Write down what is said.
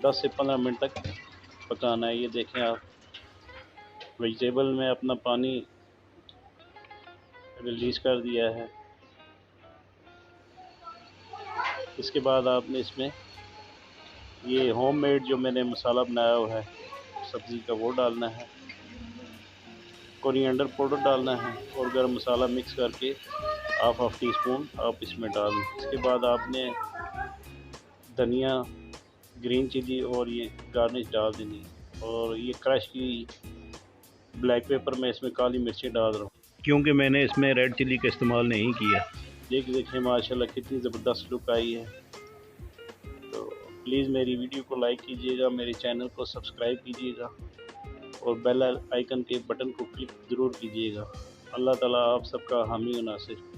10 से 15 मिनट तक पकाना है। ये देखें आप, वेजिटेबल में अपना पानी रिलीज़ कर दिया है। इसके बाद आपने इसमें ये होममेड जो मैंने मसाला बनाया हुआ है सब्ज़ी का, वो डालना है। कोरिएंडर पाउडर डालना है और गरम मसाला मिक्स करके हाफ टी स्पून आप इसमें डाल दें। इसके बाद आपने धनिया, ग्रीन चिली और ये गार्निश डाल देनी है। और ये क्रश की ब्लैक पेपर में इसमें काली मिर्चें डाल रहा हूँ, क्योंकि मैंने इसमें रेड चिली का इस्तेमाल नहीं किया। देखें माशाल्लाह कितनी ज़बरदस्त लुक आई है। तो प्लीज़ मेरी वीडियो को लाइक कीजिएगा, मेरे चैनल को सब्सक्राइब कीजिएगा और बेल आइकन के बटन को क्लिक ज़रूर कीजिएगा। अल्लाह ताला आप सबका हामी व नासिर।